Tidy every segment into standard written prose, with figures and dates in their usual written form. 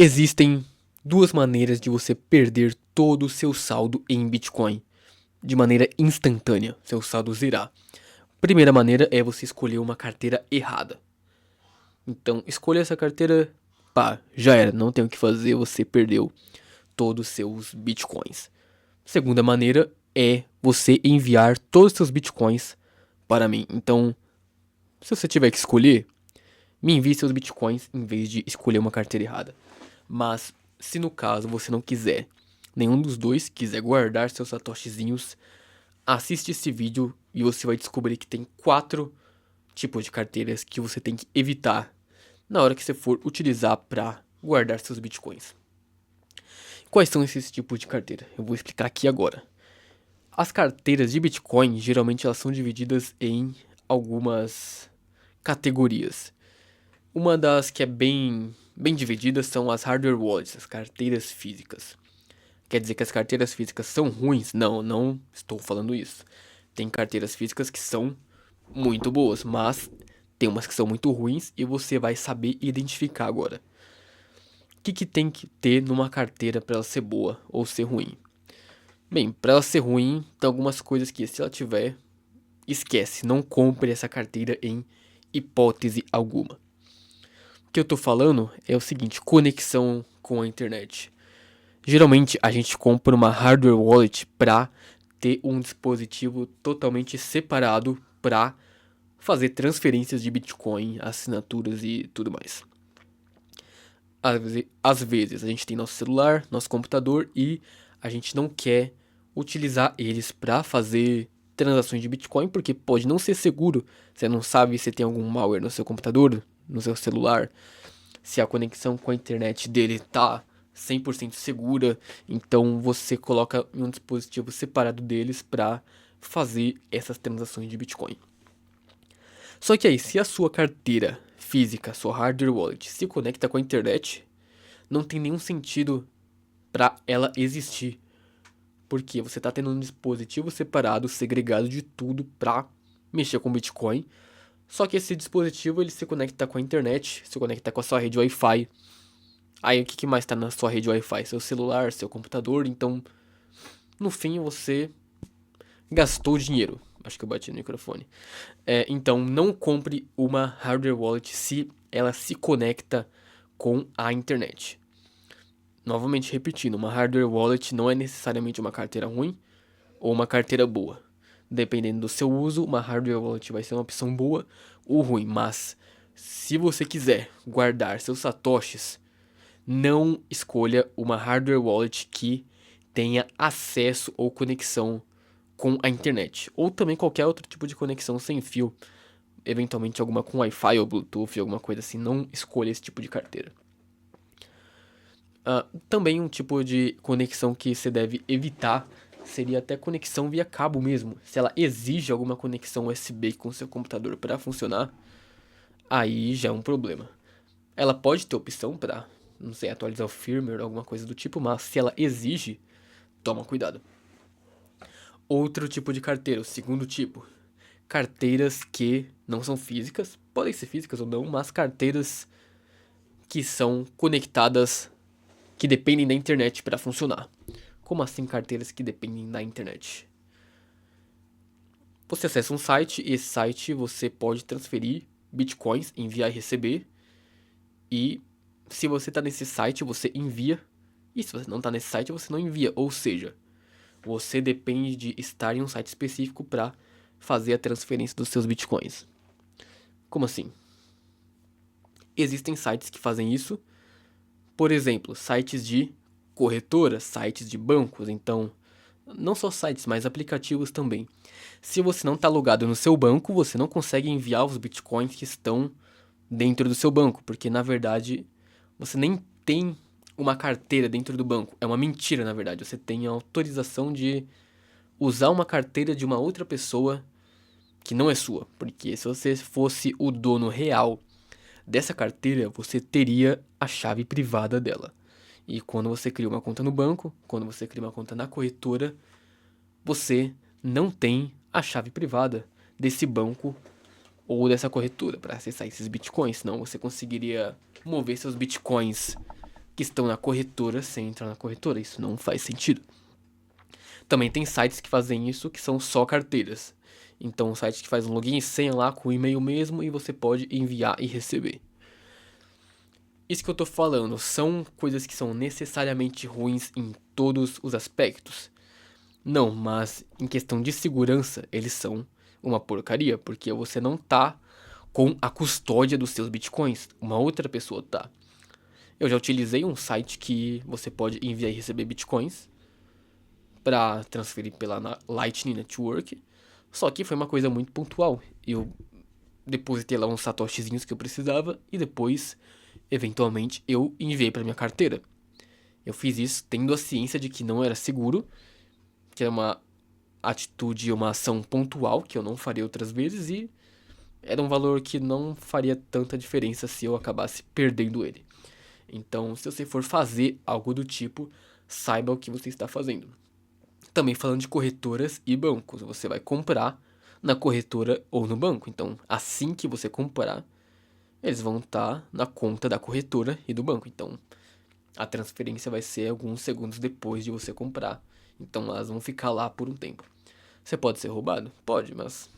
Existem duas maneiras de você perder todo o seu saldo em Bitcoin de maneira instantânea, seu saldo zerar. Primeira maneira é você escolher uma carteira errada. Então, escolha essa carteira, pá, já era, não tem o que fazer, você perdeu todos os seus Bitcoins. Segunda maneira é você enviar todos os seus Bitcoins para mim. Então, se você tiver que escolher, me envie seus Bitcoins em vez de escolher uma carteira errada. Mas se no caso você não quiser, nenhum dos dois quiser guardar seus satoshizinhos, assiste esse vídeo e você vai descobrir que tem 4 tipos de carteiras que você tem que evitar na hora que você for utilizar para guardar seus bitcoins. Quais são esses tipos de carteira? Eu vou explicar aqui agora. As carteiras de Bitcoin, geralmente elas são divididas em algumas categorias. Uma das que é bem dividida são as hardware wallets, as carteiras físicas. Quer dizer que as carteiras físicas são ruins? Não, não estou falando isso. Tem carteiras físicas que são muito boas, mas tem umas que são muito ruins e você vai saber identificar agora. O que tem que ter numa carteira para ela ser boa ou ser ruim? Bem, para ela ser ruim, tem algumas coisas que se ela tiver, esquece, não compre essa carteira em hipótese alguma. O que eu tô falando é o seguinte, conexão com a internet. Geralmente a gente compra uma hardware wallet para ter um dispositivo totalmente separado para fazer transferências de Bitcoin, assinaturas e tudo mais. Às vezes a gente tem nosso celular, nosso computador e a gente não quer utilizar eles para fazer transações de Bitcoin porque pode não ser seguro. Você não sabe se tem algum malware no seu computador, no seu celular, se a conexão com a internet dele tá 100% segura, então você coloca em um dispositivo separado deles para fazer essas transações de Bitcoin. Só que aí, se a sua carteira física, sua hardware wallet, se conecta com a internet, não tem nenhum sentido para ela existir. Porque você está tendo um dispositivo separado, segregado de tudo para mexer com Bitcoin. Só que esse dispositivo ele se conecta com a internet, se conecta com a sua rede Wi-Fi. Aí o que mais está na sua rede Wi-Fi? Seu celular, seu computador. Então, no fim, você gastou dinheiro. Acho que eu bati no microfone. Então, não compre uma hardware wallet se ela se conecta com a internet. Novamente repetindo, uma hardware wallet não é necessariamente uma carteira ruim ou uma carteira boa. Dependendo do seu uso, uma hardware wallet vai ser uma opção boa ou ruim. Mas, se você quiser guardar seus satoshis, não escolha uma hardware wallet que tenha acesso ou conexão com a internet. Ou também qualquer outro tipo de conexão sem fio. Eventualmente alguma com Wi-Fi ou Bluetooth, alguma coisa assim. Não escolha esse tipo de carteira. Também um tipo de conexão que você deve evitar seria até conexão via cabo mesmo. Se ela exige alguma conexão USB com seu computador para funcionar, aí já é um problema. Ela pode ter opção para, não sei, atualizar o firmware ou alguma coisa do tipo, mas se ela exige, toma cuidado. Outro tipo de carteira, o segundo tipo, carteiras que não são físicas, podem ser físicas ou não, mas carteiras que são conectadas, que dependem da internet para funcionar. Como assim carteiras que dependem da internet? Você acessa um site e esse site você pode transferir bitcoins, enviar e receber. E se você está nesse site, você envia. E se você não está nesse site, você não envia. Ou seja, você depende de estar em um site específico para fazer a transferência dos seus bitcoins. Como assim? Existem sites que fazem isso. Por exemplo, sites de corretoras, sites de bancos. Então, não só sites, mas aplicativos também. Se você não está logado no seu banco, você não consegue enviar os bitcoins que estão dentro do seu banco, porque na verdade você nem tem uma carteira dentro do banco. É uma mentira, na verdade. Você tem a autorização de usar uma carteira de uma outra pessoa que não é sua, porque se você fosse o dono real dessa carteira, você teria a chave privada dela. E quando você cria uma conta no banco, quando você cria uma conta na corretora, você não tem a chave privada desse banco ou dessa corretora para acessar esses bitcoins, senão você conseguiria mover seus bitcoins que estão na corretora sem entrar na corretora. Isso não faz sentido. Também tem sites que fazem isso, que são só carteiras. Então, um site que faz um login e senha lá com o e-mail mesmo e você pode enviar e receber. Isso que eu tô falando são coisas que são necessariamente ruins em todos os aspectos? Não, mas em questão de segurança, eles são uma porcaria, porque você não tá com a custódia dos seus bitcoins, uma outra pessoa tá. Eu já utilizei um site que você pode enviar e receber bitcoins para transferir pela Lightning Network, só que foi uma coisa muito pontual. Eu depositei lá uns satoshizinhos que eu precisava e depois, eventualmente, eu enviei para minha carteira. Eu fiz isso tendo a ciência de que não era seguro, que era uma atitude, uma ação pontual que eu não faria outras vezes e era um valor que não faria tanta diferença se eu acabasse perdendo ele. Então, se você for fazer algo do tipo, saiba o que você está fazendo. Também falando de corretoras e bancos, você vai comprar na corretora ou no banco. Então, assim que você comprar, eles vão estar na conta da corretora e do banco. Então, a transferência vai ser alguns segundos depois de você comprar. Então, elas vão ficar lá por um tempo. Você pode ser roubado? Pode, mas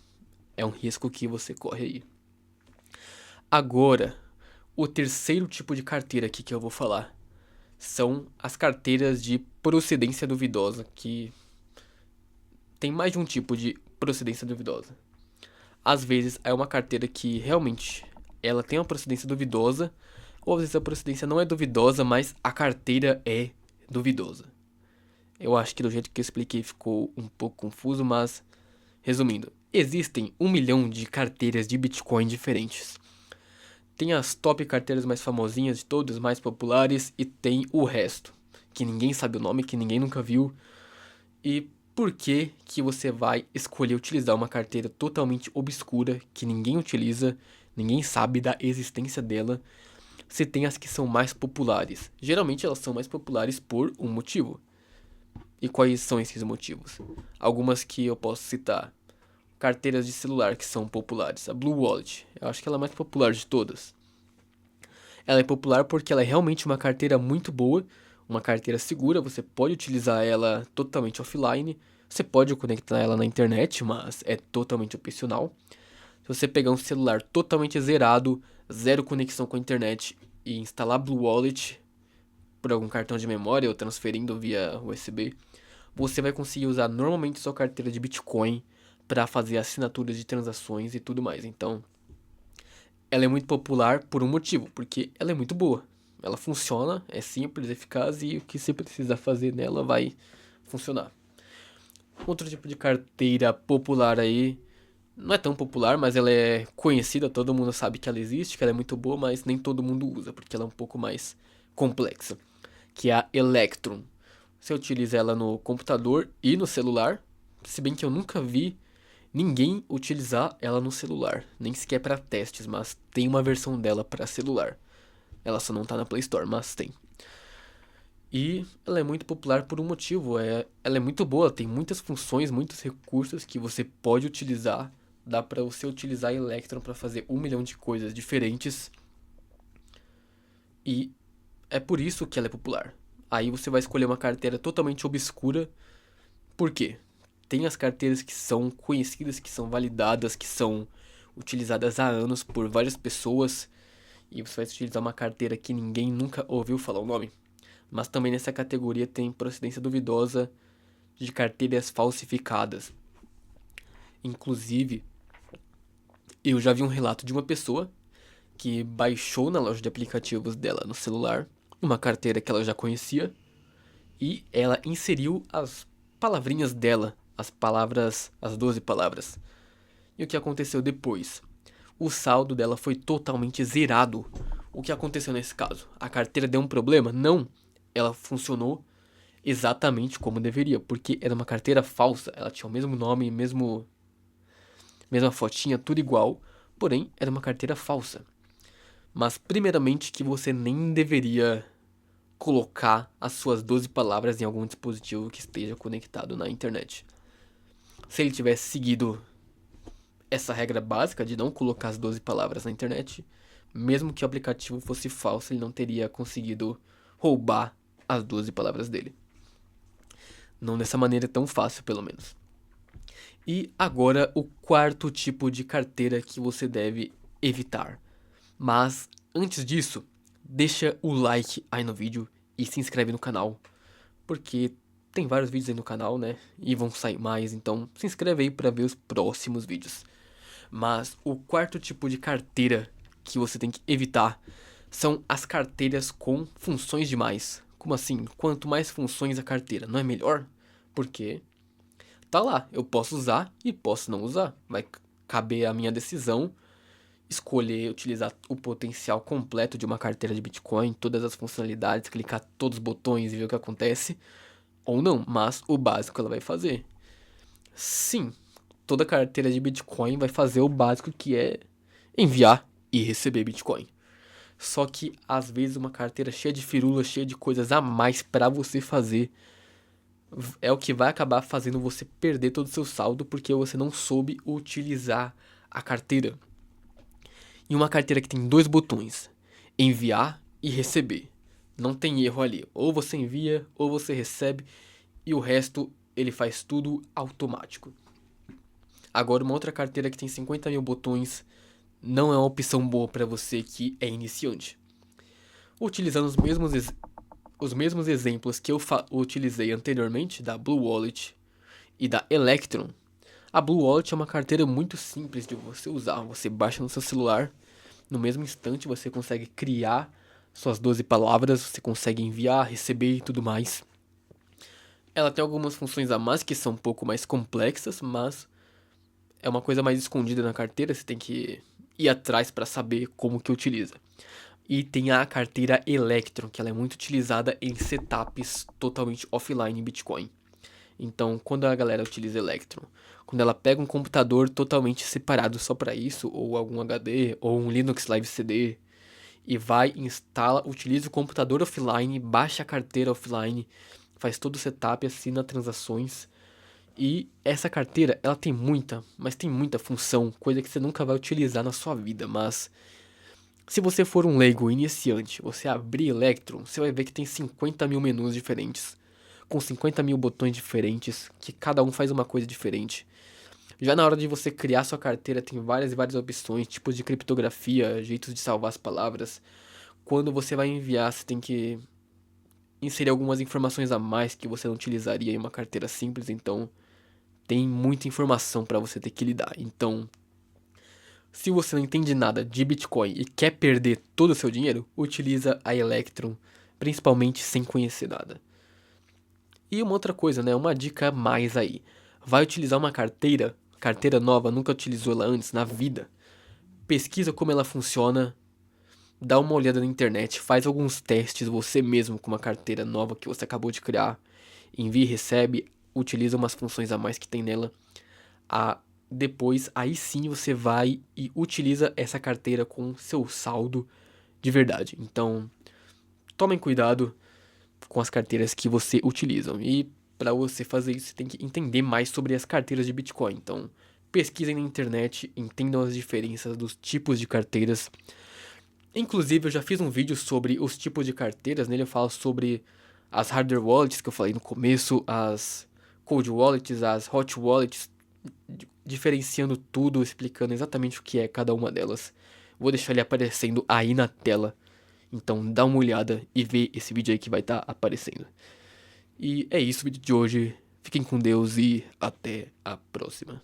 é um risco que você corre aí. Agora, o terceiro tipo de carteira aqui que eu vou falar são as carteiras de procedência duvidosa, que tem mais de um tipo de procedência duvidosa. Às vezes é uma carteira que realmente ela tem uma procedência duvidosa, ou às vezes a procedência não é duvidosa, mas a carteira é duvidosa. Eu acho que do jeito que eu expliquei ficou um pouco confuso, mas resumindo, existem 1 milhão de carteiras de Bitcoin diferentes. Tem as top carteiras mais famosinhas de todas, mais populares, e tem o resto, que ninguém sabe o nome, que ninguém nunca viu. E por que que você vai escolher utilizar uma carteira totalmente obscura, que ninguém utiliza, ninguém sabe da existência dela, se tem as que são mais populares? Geralmente elas são mais populares por um motivo. E quais são esses motivos? Algumas que eu posso citar. Carteiras de celular que são populares. A Blue Wallet, eu acho que ela é a mais popular de todas. Ela é popular porque ela é realmente uma carteira muito boa, uma carteira segura, você pode utilizar ela totalmente offline, você pode conectar ela na internet, mas é totalmente opcional. Se você pegar um celular totalmente zerado, zero conexão com a internet e instalar Blue Wallet por algum cartão de memória ou transferindo via USB, você vai conseguir usar normalmente sua carteira de Bitcoin para fazer assinaturas de transações e tudo mais. Então, ela é muito popular por um motivo, porque ela é muito boa. Ela funciona, é simples, eficaz e o que você precisa fazer nela vai funcionar. Outro tipo de carteira popular aí, não é tão popular, mas ela é conhecida, todo mundo sabe que ela existe, que ela é muito boa, mas nem todo mundo usa, porque ela é um pouco mais complexa, que é a Electrum. Você utiliza ela no computador e no celular, se bem que eu nunca vi ninguém utilizar ela no celular, nem sequer para testes, mas tem uma versão dela para celular. Ela só não tá na Play Store, mas tem. E ela é muito popular por um motivo, ela é muito boa, tem muitas funções, muitos recursos que você pode utilizar. Dá para você utilizar a Electron para fazer 1 milhão de coisas diferentes. E é por isso que ela é popular. Aí você vai escolher uma carteira totalmente obscura. Por quê? Tem as carteiras que são conhecidas, que são validadas, que são utilizadas há anos por várias pessoas. E você vai utilizar uma carteira que ninguém nunca ouviu falar o nome. Mas também nessa categoria tem procedência duvidosa de carteiras falsificadas. Inclusive, eu já vi um relato de uma pessoa que baixou na loja de aplicativos dela no celular uma carteira que ela já conhecia e ela inseriu as palavrinhas dela, as palavras, as 12 palavras. E o que aconteceu depois? O saldo dela foi totalmente zerado. O que aconteceu nesse caso? A carteira deu um problema? Não. Ela funcionou exatamente como deveria, porque era uma carteira falsa. Ela tinha o mesmo nome, mesma fotinha, tudo igual, porém era uma carteira falsa. Mas primeiramente que você nem deveria colocar as suas 12 palavras em algum dispositivo que esteja conectado na internet. Se ele tivesse seguido essa regra básica de não colocar as 12 palavras na internet, mesmo que o aplicativo fosse falso, ele não teria conseguido roubar as 12 palavras dele. Não dessa maneira tão fácil, pelo menos. E agora o quarto tipo de carteira que você deve evitar. Mas antes disso, deixa o like aí no vídeo e se inscreve no canal, porque tem vários vídeos aí no canal, né? E vão sair mais, então se inscreve aí para ver os próximos vídeos. Mas o quarto tipo de carteira que você tem que evitar são as carteiras com funções demais. Como assim? Quanto mais funções a carteira, não é melhor? Porque tá lá, eu posso usar e posso não usar. Vai caber a minha decisão escolher utilizar o potencial completo de uma carteira de Bitcoin, todas as funcionalidades, clicar todos os botões e ver o que acontece, ou não, mas o básico ela vai fazer. Sim, toda carteira de Bitcoin vai fazer o básico, que é enviar e receber Bitcoin. Só que às vezes uma carteira cheia de firulas, cheia de coisas a mais para você fazer, é o que vai acabar fazendo você perder todo o seu saldo, porque você não soube utilizar a carteira. E uma carteira que tem dois botões, enviar e receber. Não tem erro ali. Ou você envia, ou você recebe, e o resto ele faz tudo automático. Agora, uma outra carteira que tem 50 mil botões não é uma opção boa para você que é iniciante. Utilizando os mesmos exemplos que eu utilizei anteriormente, da Blue Wallet e da Electrum. A Blue Wallet é uma carteira muito simples de você usar. Você baixa no seu celular, no mesmo instante você consegue criar suas 12 palavras, você consegue enviar, receber e tudo mais. Ela tem algumas funções a mais que são um pouco mais complexas, mas é uma coisa mais escondida na carteira, você tem que ir atrás para saber como que utiliza. E tem a carteira Electrum, que ela é muito utilizada em setups totalmente offline em Bitcoin. Então, quando a galera utiliza Electrum, quando ela pega um computador totalmente separado só para isso, ou algum HD, ou um Linux Live CD, e vai, instala, utiliza o computador offline, baixa a carteira offline, faz todo o setup, assina transações. E essa carteira, ela tem muita, mas tem muita função, coisa que você nunca vai utilizar na sua vida, mas se você for um leigo iniciante, você abrir Electrum, você vai ver que tem 50 mil menus diferentes, com 50 mil botões diferentes, que cada um faz uma coisa diferente. Já na hora de você criar sua carteira, tem várias e várias opções, tipos de criptografia, jeitos de salvar as palavras. Quando você vai enviar, você tem que inserir algumas informações a mais que você não utilizaria em uma carteira simples, então tem muita informação para você ter que lidar. Então, se você não entende nada de Bitcoin e quer perder todo o seu dinheiro, utiliza a Electrum, principalmente sem conhecer nada. E uma outra coisa, né? Uma dica a mais aí. Vai utilizar uma carteira nova, nunca utilizou ela antes na vida. Pesquisa como ela funciona, dá uma olhada na internet, faz alguns testes você mesmo com uma carteira nova que você acabou de criar. Envia e recebe, utiliza umas funções a mais que tem nela. Depois, aí sim você vai e utiliza essa carteira com seu saldo de verdade. Então, tomem cuidado com as carteiras que você utiliza. E para você fazer isso, você tem que entender mais sobre as carteiras de Bitcoin. Então, pesquisem na internet, entendam as diferenças dos tipos de carteiras. Inclusive, eu já fiz um vídeo sobre os tipos de carteiras. Nele eu falo sobre as hardware wallets que eu falei no começo, as cold wallets, as hot wallets, diferenciando tudo, explicando exatamente o que é cada uma delas. Vou deixar ele aparecendo aí na tela. Então dá uma olhada e vê esse vídeo aí que vai estar aparecendo. E é isso o vídeo de hoje. Fiquem com Deus e até a próxima.